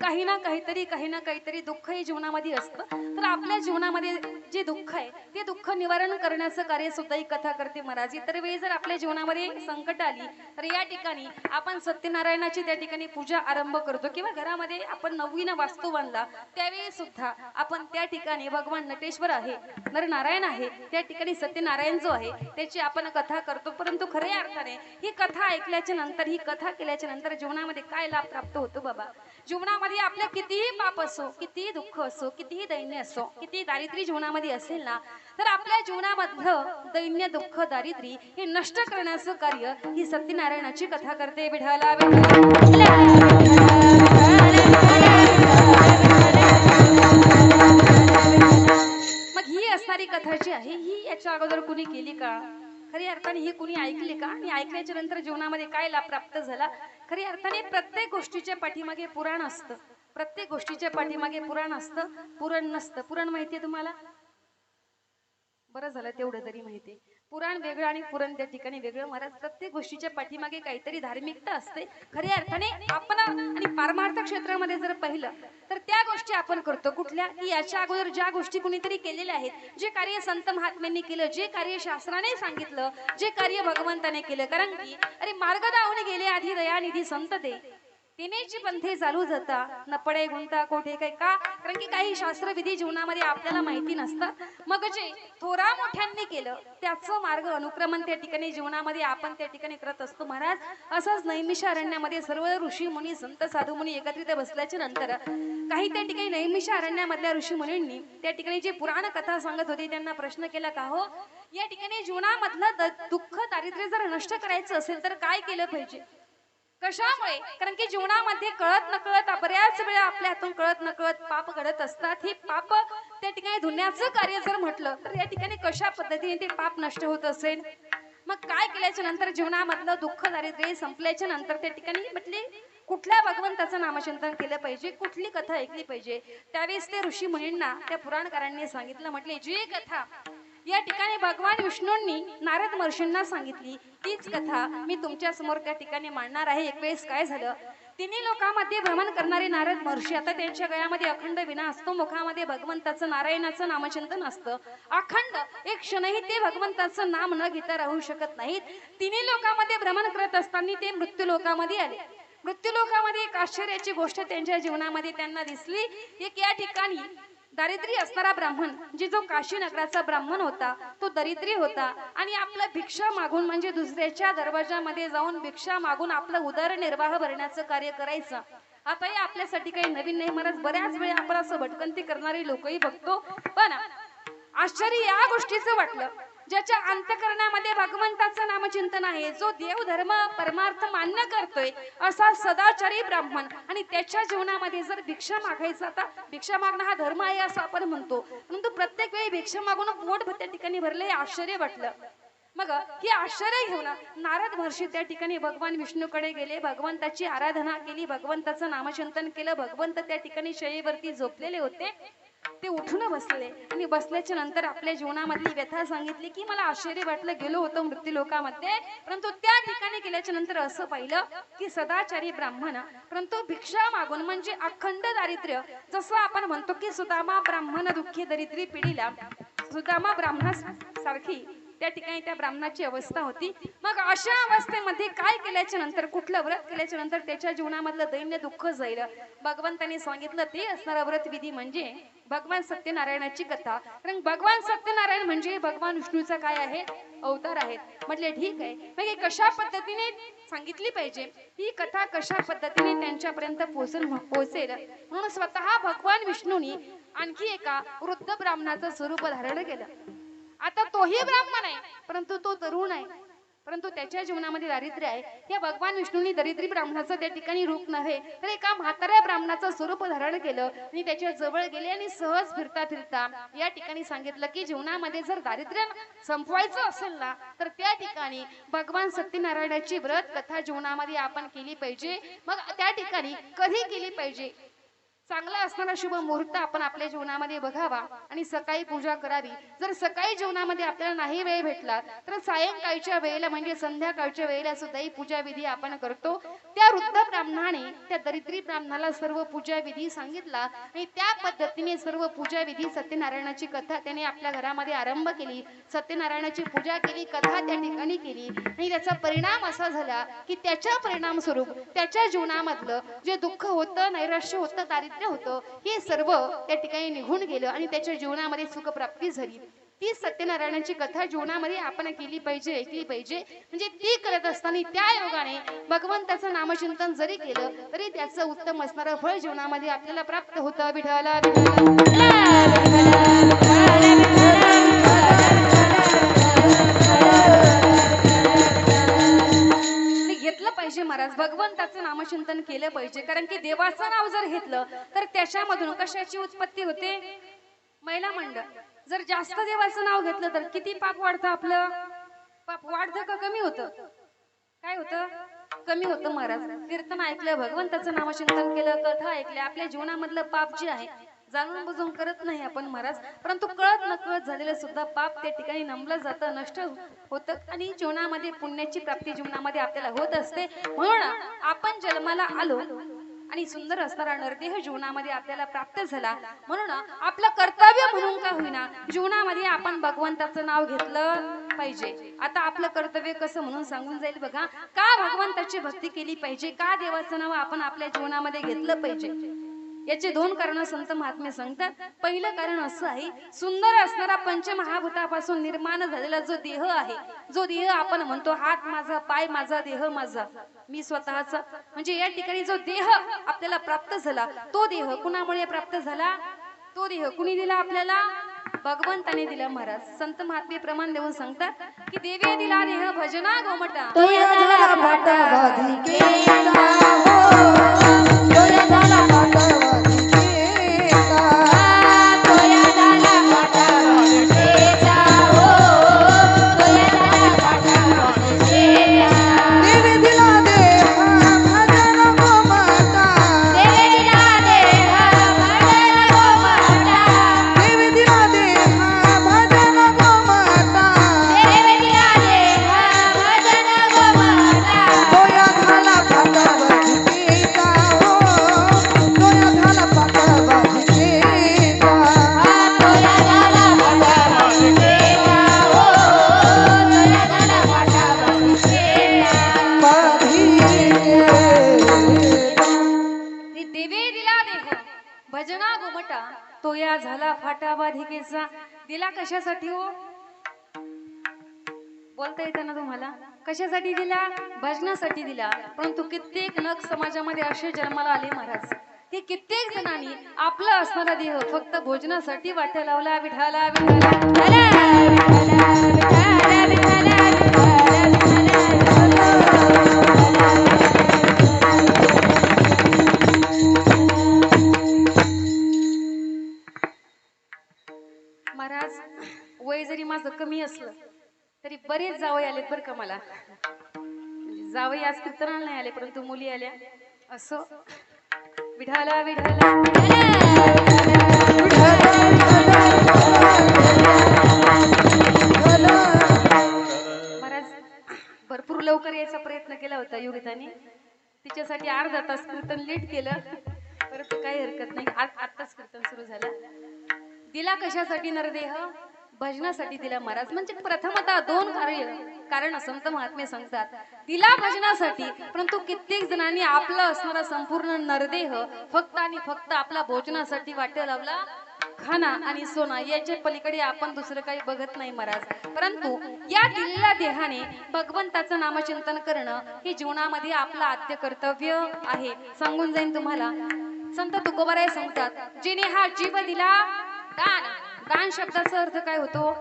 काही ना काहीतरी दुःख हे जीवनामध्ये असतं। तर आपल्या जीवनामध्ये जे दुःख आहे ते दुःख निवारण करण्याचं कार्य सुद्धा ही कथा करते महाराज। इतर वेळी जर आपल्या जीवनामध्ये संकट आली तर या ठिकाणी आपण सत्यनारायणाची त्या ठिकाणी पूजा आरंभ करतो, किंवा घरामध्ये आपण नवीन वास्तू बांधला त्यावेळी सुद्धा आपण त्या ठिकाणी भगवान नटेश्वर आहे, नरनारायण आहे, त्या ठिकाणी सत्यनारायण जो आहे त्याची आपण कथा करतो। परंतु खऱ्या अर्थाने ही कथा ऐकल्याच्या नंतर, ही कथा केल्याच्या नंतर जीवनामध्ये काय लाभ प्राप्त होतो बाबा? जीवनामध्ये आपल्या कितीही पाप असो, कितीही दुःख असो, कितीही दैन्य असो, कितीही दारिद्र्य जीवनामध्ये असेल ना, तर आपल्या जीवनामधलं दैन्य दुःख दारिद्र्य हे नष्ट करण्याचं कार्य ही सत्यनारायणाची कथा करते। विठाला मग ही असणारी कथा जी आहे ही याच्या अगोदर कुणी केली का? खरी अर्थाने ही कुणी ऐकली का? आणि ऐकल्याच्या नंतर जीवनामध्ये काय लाभ प्राप्त झाला? खरी अर्थाने प्रत्येक गोष्टीच्या पाठीमागे पुराण असतं, प्रत्येक गोष्टीच्या पाठीमागे पुराण असतं, पुराण नसतं। पुराण माहितीये तुम्हाला? बरं झालं तेवढं तरी माहिती। पुराण वेगळं आणि पुराण त्या ठिकाणी वेगळं महाराज। प्रत्येक गोष्टीच्या पाठीमागे काहीतरी धार्मिकता असते। खऱ्या अर्थाने आपण आणि पारमार्थ क्षेत्रामध्ये जर पाहिलं तर त्या गोष्टी आपण करतो कुठल्या, की याच्या अगोदर ज्या गोष्टी कुणीतरी केलेल्या आहेत, जे कार्य संत महात्म्यांनी केलं, जे कार्य शास्त्राने सांगितलं, जे कार्य भगवंताने केलं। कारण की अरे मार्ग दावून गेले आधी दयानिधी संत ते, तिनेची पंथे चालू जाता न पडे गुंता कोठे काय का? कारण की काही शास्त्रविधी जीवनामध्ये आपल्याला माहिती नसतात। मग जे थोरा मोठ्यांनी केलं त्याचं मार्ग अनुक्रमण त्या ठिकाणी जीवनामध्ये आपण त्या ठिकाणी करत असतो महाराज। असंच नैमिषारण्यामध्ये सर्व ऋषी मुनी संत साधू मुनी एकत्रित बसल्याच्या नंतर काही त्या ठिकाणी नैमिषारण्यामधल्या ऋषी मुनींनी त्या ठिकाणी जे पुराण कथा सांगत होते त्यांना प्रश्न केला का हो, या ठिकाणी जीवनामधलं दुःख दारिद्र्य जर नष्ट करायचं असेल तर काय केलं पाहिजे? कशामुळे? कारण की जीवनामध्ये कळत नकळत बऱ्याच वेळा आपल्या हातून कळत नकळत पाप घडत असतात। हे पाप त्या ठिकाणी धुण्याचं कार्य जर म्हटलं तर या ठिकाणी कशा पद्धतीने ते पाप नष्ट होत असेल? मग काय केल्याच्या नंतर जीवनामधलं दुःख दारिद्र्य संपल्याच्या नंतर त्या ठिकाणी म्हटले कुठल्या भगवंताचं नामचिंतन केलं पाहिजे, कुठली कथा ऐकली पाहिजे? त्यावेळेस ते ऋषी मुनींना त्या पुराणकारांनी सांगितलं, म्हटले जी कथा या ठिकाणी भगवान विष्णूंनी नारद महर्षींना सांगितली तीच कथा मी तुमच्या समोर त्या ठिकाणी मांडणार आहे। एक वेळेस काय झालं, तिन्ही लोकांमध्ये भ्रमण करणारे नारद महर्षी, आता त्यांच्या गळ्यामध्ये अखंड विना असतो, मुखामध्ये भगवंताचं नारायणाचं नामचिंतन असतं अखंड, एक क्षणही ते भगवंताचं नाम न घेता राहू शकत नाहीत। तिन्ही लोकांमध्ये भ्रमण करत असताना ते मृत्यू लोकामध्ये आले। मृत्यू लोकामध्ये एक आश्चर्याची गोष्ट त्यांच्या जीवनामध्ये त्यांना दिसली। एक या ठिकाणी दारिद्र्य असणारा ब्राह्मण, जे जो काशी नगराचा ब्राह्मण होता तो दरिद्री होता आणि आपलं भिक्षा मागून म्हणजे दुसऱ्याच्या दरवाजामध्ये जाऊन भिक्षा मागून आपलं उदरनिर्वाह भरण्याचं कार्य करायचं। आता हे आपल्यासाठी काही नवीन नाही महाराज, बऱ्याच वेळा आपण असं भटकंती करणारे लोकही बघतो। पण आश्चर्य या गोष्टीचं वाटलं, ज्याच्या अंतःकरणामध्ये भगवंताचं नामचिंतन आहे, जो देव धर्म परमार्थ मान्य करतोय असा सदाचारी ब्राह्मण, आणि त्याच्या जीवनामध्ये जर भिक्षा मागायचं, आता भिक्षा मागणं हा धर्म आहे असं आपण म्हणतो, परंतु प्रत्येक वेळी भिक्षा मागून पोट त्या ठिकाणी भरले, आश्चर्य वाटलं। मग हे आश्चर्य घेऊन नारद महर्षी त्या ठिकाणी भगवान विष्णूकडे गेले, भगवंताची आराधना केली, भगवंताचं नामचिंतन केलं। भगवंत त्या ठिकाणी शय्येवरती झोपलेले होते, ते उठून बसले आणि बसल्याच्या नंतर आपल्या जीवनामधली व्यथा सांगितली की मला आश्चर्य वाटलं, गेलो होतो मृत्यू लोकामध्ये, परंतु त्या ठिकाणी गेल्याच्या नंतर असं पाहिलं की सदाचारी ब्राह्मण, परंतु भिक्षा मागून म्हणजे अखंड दारिद्र्य, जसं आपण म्हणतो की सुदामा ब्राह्मण दुःखी दरिद्री पिढीला, सुदामा ब्राह्मणासारखी त्या ठिकाणी त्या ब्राह्मणाची अवस्था होती। मग अशा अवस्थेमध्ये काय केल्याच्या नंतर, कुठलं व्रत केल्याच्या नंतर त्याच्या जीवनामधलं दैन्य दुःख जाईल? भगवंतांनी सांगितलं ते असणारा व्रत विधी म्हणजे भगवान सत्यनारायणाची कथा। कारण भगवान सत्यनारायण म्हणजे भगवान विष्णूचा काय आहे? अवतार आहेत। म्हटले ठीक आहे, मग हे कशा पद्धतीने सांगितली पाहिजे, ही कथा कशा पद्धतीने त्यांच्यापर्यंत पोहोचेल म्हणून स्वतः भगवान विष्णूंनी आणखी एका वृद्ध ब्राह्मणाचं स्वरूप धारण केलं। आता तोही ब्राह्मण आहे परंतु तो तरुण आहे, परंतु त्याच्या जीवनामध्ये दारिद्र्य आहे। या भगवान विष्णूंनी दरिद्री ब्राह्मणाचं त्या ठिकाणी रूप नव्हे तर एका म्हाताऱ्या ब्राह्मणाचं स्वरूप धारण केलं आणि त्याच्या जवळ गेले आणि सहज फिरता फिरता या ठिकाणी सांगितलं की जीवनामध्ये जर दारिद्र्य संपवायचं असेल ना तर त्या ठिकाणी भगवान सत्यनारायणाची व्रत कथा जीवनामध्ये आपण केली पाहिजे। मग त्या ठिकाणी कधी केली पाहिजे? चांगला असणारा शुभ मुहूर्त आपण आपल्या जीवनामध्ये बघावा आणि सकाळी पूजा करावी। जर सकाळी जीवनामध्ये आपल्याला नाही वेळ भेटला तर सायंकाळच्या वेळेला म्हणजे संध्याकाळच्या वेळेला सुद्धा ही पूजा विधी आपण करतो। त्या वृद्ध ब्राह्मणाने त्या दरिद्री ब्राह्मणाला सर्व पूजा विधी सांगितला आणि त्या पद्धतीने सर्व पूजा विधी सत्यनारायणाची कथा त्याने आपल्या घरामध्ये आरंभ केली. सत्यनारायणाची पूजा केली, कथा त्या ठिकाणी केली आणि त्याचा परिणाम असा झाला की त्याच्या परिणाम स्वरूप त्याच्या जीवनामधलं जे दुःख होतं, नैराश्य होतं, दारिद्र्य होतं, हे सर्व त्या ठिकाणी निघून गेलं आणि त्याच्या जीवनामध्ये सुखप्राप्ती झाली. ती सत्यनारायणाची कथा जीवनामध्ये आपण केली पाहिजे, ऐकली पाहिजे. म्हणजे ती करत असताना त्या योगाने भगवंताचं नामचिंतन जरी केलं तरी त्याचं उत्तम असणारं फळ जीवनामध्ये आपल्याला प्राप्त होतं. विठ्ठला घेतलं पाहिजे महाराज, भगवंताचं नामचिंतन केलं पाहिजे. कारण की देवाचं नाव जर घेतलं तर त्याच्यामधून कशाची उत्पत्ती होते? महिला मंडळ. जर जास्त देवाचं नाव घेतलं तर किती पाप वाढतं? आपलं पाप वाढतं का कमी होतं? काय होतं? कमी होतं महाराज. कीर्तन ऐकलं, भगवंताचं नामचिंतन केलं, कथा ऐकल्या, आपल्या जीवनामधलं पाप जे आहे जाणून बुजून करत नाही आपण महाराज, परंतु कळत नकळत झालेलं सुद्धा पाप त्या ठिकाणी नमलं जातं, नष्ट होतं आणि जीवनामध्ये पुण्याची प्राप्ती जीवनामध्ये आपल्याला होत असते. म्हणून आपण जन्माला आलो आणि सुंदर असणारा नरदेह जीवनामध्ये आपल्याला प्राप्त झाला. म्हणून आपलं कर्तव्य म्हणून का होईना जीवनामध्ये आपण भगवंताचं नाव घेतलं पाहिजे. आता आपलं कर्तव्य कसं म्हणून सांगून जाईल बघा. का भगवंताची भक्ती केली पाहिजे, का देवाचं नाव आपण आपल्या जीवनामध्ये घेतलं पाहिजे, याचे दोन कारण संत महात्मे सांगतात. पहिलं कारण असं आहे, सुंदर असणारा पंचमहाभूतापासून निर्माण झालेला जो देह आहे, जो देह आपण म्हणतो हात माझा, पाय माझा, देह माझा, मी स्वतःचा, म्हणजे या ठिकाणी जो देह आपल्याला प्राप्त झाला, तो देह कुणामुळे प्राप्त झाला? तो देह कुणी दिला आपल्याला? भगवंताने दिला महाराज. संत महात्मे प्रमाण देऊन सांगतात की देवे दिला देह भजना गोमटा, तो या झाला फाटा बाधिकेचा हो, तो या झाला फाटा बाधिकेचा, तो या झाला फाटा बाधिकेचा हो, तो या झाला फाटा बाधिकेचा. देवे दिला देह भजना गोमटा, देवे दिला देह भजना गोमटा, देवे दिला देह भजना गोमटा, देवे दिला देह भजना गोमटा, तो या झाला फाटा बाधिकेचा हो, तो या झाला फाटा बाधिकेचा, तो या झाला फाटा बाधिकेचा हो, तो या झाला फाटा बाधिकेचा. देवे दिला देह भजना गोमटा, तो या झाला फाटा बाधिकेचा. दिला कशासाठी हो? बोलता येतं ना तुम्हाला? कशासाठी दिला? भजनासाठी दिला. परंतु कित्येक नग समाजामध्ये असे जन्माला आले महाराज की कित्येक जणांनी आपलं असणारा देह फक्त भोजनासाठी वाट्या लावला. विठाला महाराज, वय जरी माझं कमी असलं तरी बरेच जावई आलेत बरं का मला. म्हणजे जावई आज कीर्तनाला नाही आले, परंतु मुली आल्या. असं विठाला विठाला महाराज, भरपूर लवकर यायचा प्रयत्न केला होता योगिताने. तिच्यासाठी अर्धा तास कीर्तन लेट केलं, परंतु काही हरकत नाही. आत्ताच कीर्तन सुरू झालं. दिला कशासाठी नरदेह? भजनासाठी दिला महाराज. म्हणजे प्रथमतः दोन कारण संत महात्मे सांगतात. दिला भजनासाठी, परंतु कित्येक जणांनी आपलं असणारा संपूर्ण नरदेह फक्त आणि फक्त आपला भोजनासाठी वाट्या लावला. खाना आणि सोना याच्या पलीकडे आपण दुसरं काही बघत नाही महाराज. परंतु या दिलेल्या देहाने भगवंताचं नामचिंतन करणं हे जीवनामध्ये आपलं आद्य कर्तव्य आहे. सांगून जाईन तुम्हाला. संत तुकोबाराय सांगतात, जिने हा जीव दिला दान. दान शब्दाचा अर्थ काय होतो?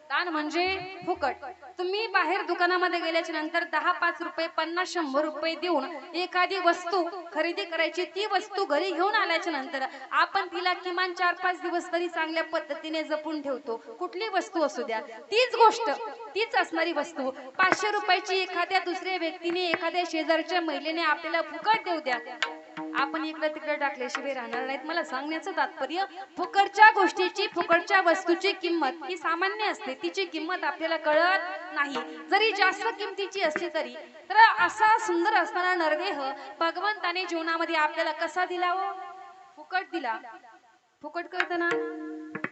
दान म्हणजे फुकट. तुम्ही बाहेर दुकानामध्ये गेल्याच्या नंतर 10-5 रुपये, 50-100 रुपये देऊन एखादी वस्तू खरेदी करायची. ती वस्तू घरी घेऊन आल्याच्या नंतर आपण तिला किमान 4-5 दिवस तरी चांगल्या पद्धतीने जपून ठेवतो. कुठली वस्तू असू द्या, तीच गोष्ट, तीच असणारी वस्तू 500 रुपयाची एखाद्या दुसऱ्या व्यक्तीने, एखाद्या शेजारच्या महिलेने आपल्याला फुकट देऊ द्या, आपण इकडे तिकडे टाकल्याशिवाय राहणार नाहीत. मला सांगण्याचं तात्पर्य, फुकटच्या गोष्टीची, फुकटच्या वस्तूची किंमत ही सामान्य असते, तिची किंमत आपल्याला कळत नाही. जरी जास्त किमतीची असली तरी. तर असा सुंदर असणारा नरदेह भगवंताने जीवनामध्ये आपल्याला कसा दिला हो? फुकट दिला. फुकट कळतं ना?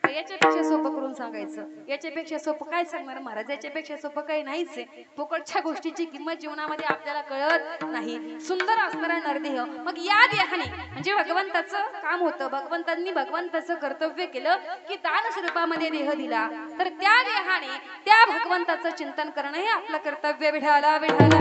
याच्यापेक्षा सोपं करून सांगायचं, याच्यापेक्षा सोपं काय सांगणार महाराज? याच्यापेक्षा सोपं काही नाहीच आहे. फुकटच्या गोष्टीची किंमत जीवनामध्ये आपल्याला कळत नाही. सुंदर असणारा नरदेह, मग या देहाने म्हणजे भगवंताचं काम होतं, भगवंतांनी भगवंताचं कर्तव्य केलं की दान स्वरूपामध्ये देह दिला, तर त्या देहाने त्या भगवंताचं चिंतन करणं हे आपलं कर्तव्य. विठाला विठाला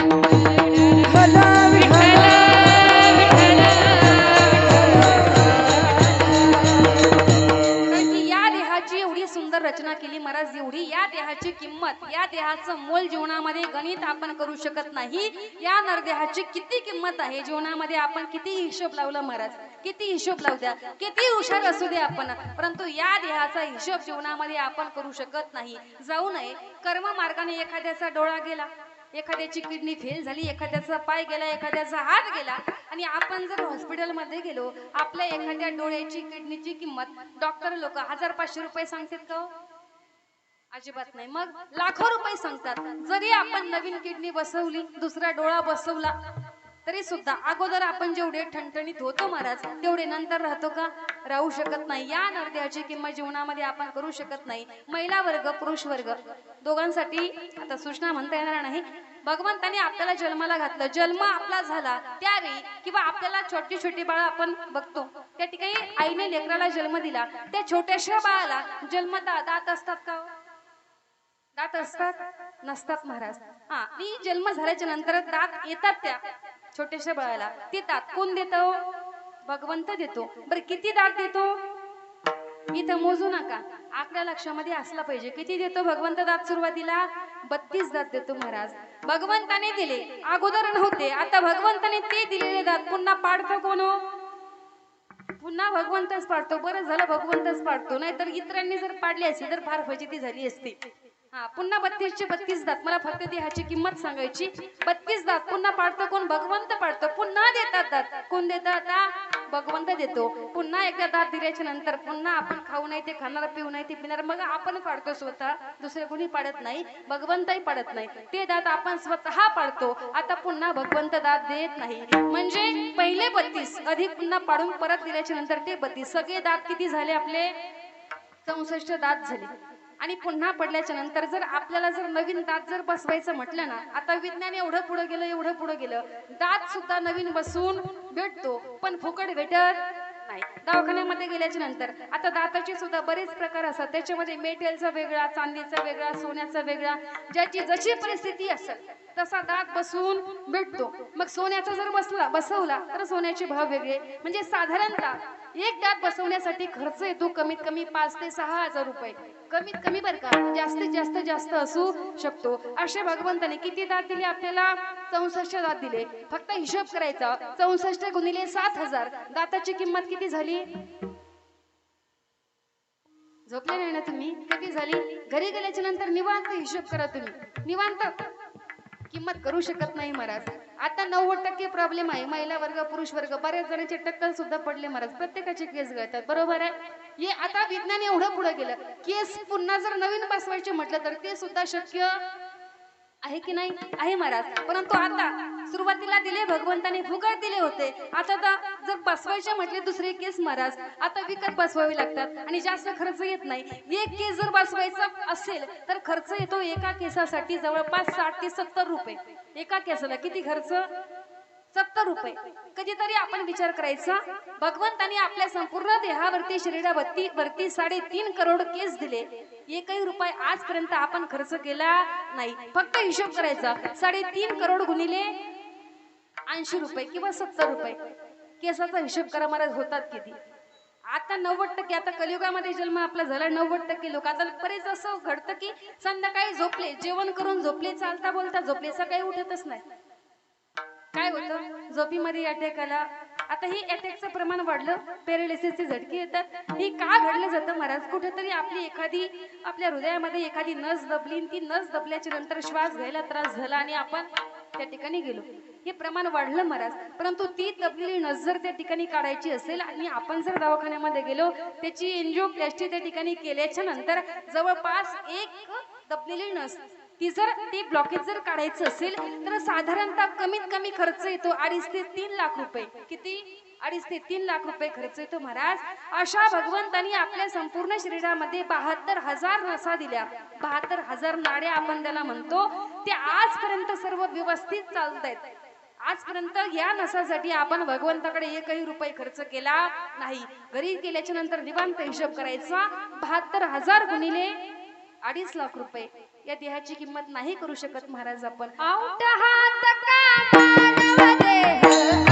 सुंदर रचना केली महाराज. एवढी या देहाची किंमत, या देहाचं मोल जीवनामध्ये गणित आपण करू शकत नाही. या नरदेहाची किती किंमत आहे जीवनामध्ये, आपण किती हिशोब लावला महाराज, किती हिशोब लावू द्या, किती हुशार असू दे आपण, परंतु या देहाचा हिशोब जीवनामध्ये आपण करू शकत नाही. जाऊ नये कर्म मार्गाने एखाद्याचा डोळा गेला, एखाद्याची किडनी फेल झाली, एखाद्याचा पाय गेला, एखाद्याचा हात गेला, आणि आपण जर हॉस्पिटलमध्ये गेलो, आपल्या एखाद्या डोळ्याची किडनीची किंमत डॉक्टर लोक 1000-500 रुपये सांगतात का? अजिबात नाही. मग लाखो रुपये सांगतात. जरी आपण नवीन किडनी बसवली, दुसरा डोळा बसवला, तरी सुद्धा अगोदर आपण जेवढे ठणठणीत होतो महाराज, तेवढे नंतर राहतो का? राहू शकत नाही. या नरदेहाची किंमत जीवनामध्ये आपण करू शकत नाही. महिला वर्ग, पुरुष वर्ग दोघांसाठी आता सूचना म्हणता येणार नाही. भगवंताने आपल्याला जन्माला घातलं, जन्म आपला झाला त्यावेळी किंवा आपल्याला छोटी छोटी बाळ आपण बघतो, त्या ठिकाणी आईने लेकराला जन्म दिला, त्या छोट्याशा बाळाला जन्मता दात असतात का? दात असतात? नसतात महाराज. हा, मी जन्म झाल्याच्या नंतर दात येतात त्या छोट्याशा बाळाला. ते दात कोण देतो? भगवंत देतो. बरं किती दात देतो? इथं मोजू नका, आकडा लक्षामध्ये असला पाहिजे. किती देतो भगवंत दात सुरुवातीला? 32 दात देतो महाराज. भगवंताने दिले, अगोदर नव्हते, आता भगवंताने ते दिलेले दात पुन्हा पाडतो कोण? पुन्हा भगवंतच पाडतो. बरं झालं भगवंतच पाडतो, नाहीतर इतरांनी जर पाडली असती तर फार फजिती झाली असती. हा, पुन्हा 32चे 32 दात. मला फक्त देहाची किंमत सांगायची. 32 दात पुन्हा पाडतो कोण? भगवंत पाडतो. पुन्हा देतात दात कोण देतात? आता भगवंत देतो. पुन्हा एकदा दात दिल्याच्या नंतर पुन्हा आपण खाऊ नाही ते खाणार, पिऊ नाही ते पिणार, मग आपण पाडतो स्वतः, दुसरे कोणी पाडत नाही, भगवंतही पाडत नाही. ते दात आपण स्वतः पाडतो. आता पुन्हा भगवंत दात देत नाही. म्हणजे पहिले 32 अधिक पुन्हा पाडून परत दिल्याच्या नंतर ते 32, सगळे दात किती झाले आपले? 64 दात झाले. आणि पुन्हा पडल्याच्या नंतर जर आपल्याला जर नवीन दात जर बसवायचं म्हटलं ना, आता विज्ञान एवढं पुढे गेलं, एवढं पुढे गेलं, दात सुद्धा नवीन बसून भेटतो, पण फुकट भेटत नाही. दवाखान्यामध्ये गेल्याच्या नंतर आता दाताचे सुद्धा बरेच प्रकार असतात. त्याच्यामध्ये मेटेलचा वेगळा, चांदीचा वेगळा, सोन्याचा वेगळा, ज्याची जशी परिस्थिती असेल तसा दात बसून भेटतो. मग सोन्याचा जर बसवला तर सोन्याचे भाव वेगळे. म्हणजे साधारणतः एक दात बसवण्यासाठी खर्च येतो कमीत कमी 5 ते 6 हजार रुपये, कमीत कमी बरं का, जास्तीत जास्त असू शकतो. अशा भगवंताने किती दात दिले आपल्याला? 64 दात दिले. फक्त हिशोब करायचा, 64 गुणिले 7000, दाताची किंमत किती झाली? झोपले नाही ना तुम्ही? किती झाली? घरी गेल्याच्या नंतर निवांत हिशोब करा तुम्ही, निवांत. किंमत करू शकत नाही महाराज. आता 90% प्रॉब्लेम आहे. महिला वर्ग, पुरुष वर्ग, बऱ्याच जणांचे टक्कल सुद्धा पडले महाराज, प्रत्येकाचे केस गळतात. बरोबर आहे. हे आता विज्ञान एवढं पुढे गेलं, केस पुन्हा जर नवीन बसवायचे म्हटलं तर ते सुद्धा शक्य आहे की नाही? आहे महाराज. परंतु आता सुरुवातीला दिले भगवंताने, फुकट दिले होते. आता जर बसवायचे म्हटले दुसरे केस महाराज, आता विकत बसवावे लागतात आणि जास्त खर्च येत नाही. एक केस जर बसवायचा असेल तर खर्च येतो एका केसासाठी जवळपास 60 ते 70 रुपये. एका केसाला किती खर्च? 70 रुपये. कधीतरी आपण विचार करायचा, भगवंताने आपल्या संपूर्ण देहावरती, शरीरावरती 3.5 करोड केस दिले, एकही रुपये आजपर्यंत आपण खर्च केला नाही. फक्त हिशोब करायचा, 3.5 करोड गुणिले 80 रुपये किंवा 70 रुपये, केसाचा हिशोब करा महाराज, होतात किती? आता 90%, आता कलियुगामध्ये जन्म आपला झाला, 90% लोक. आता बरेच असं घडतं की संध्याकाळी झोपले, जेवण करून झोपले, चालता बोलता झोपले, सकाळी उठतच नाही. काय होतं? झोपीमध्ये अटॅक आला. आता ही अटॅकचं प्रमाण वाढलं, पॅरालिसिसचे झटके येतात. ही का घडलं जातं महाराज? कुठेतरी आपल्या हृदयामध्ये एखादी नस दबली, ती नस दबल्याच्या नंतर श्वास घ्यायला त्रास झाला आणि आपण त्या ठिकाणी गेलो. हे प्रमाण वाढलं महाराज, परंतु ती दबलेली नस जर त्या ठिकाणी काढायची असेल आणि आपण जर दवाखान्यामध्ये गेलो, त्याची एंजिओप्लास्टी त्या ठिकाणी केल्याच्या नंतर जवळपास एक दबलेली नस ती ब्लॉकेज जर काढायचं असेल तर साधारणतः कमीत कमी खर्च येतो 2.5 ते 3 लाख रुपये. किती? 2.5 ते 3 लाख रुपये खर्च येतो महाराज. अशा भगवंतांनी आपल्या संपूर्ण शरीरामध्ये 72,000 नसा दिल्या, 72,000 नाड्या आपण त्याला म्हणतो. ते आजपर्यंत सर्व व्यवस्थित चालत आहेत. आजपर्यंत या नसासाठी आपण भगवंताकडे एकही रुपये खर्च केला नाही. घरी गेल्याच्या नंतर निवांत हिशोब करायचा. 72,000 गुणिले 2.5 लाख रुपये या देहाची किंमत नाही करू शकत महाराज आपण. आउट हात का मानव देह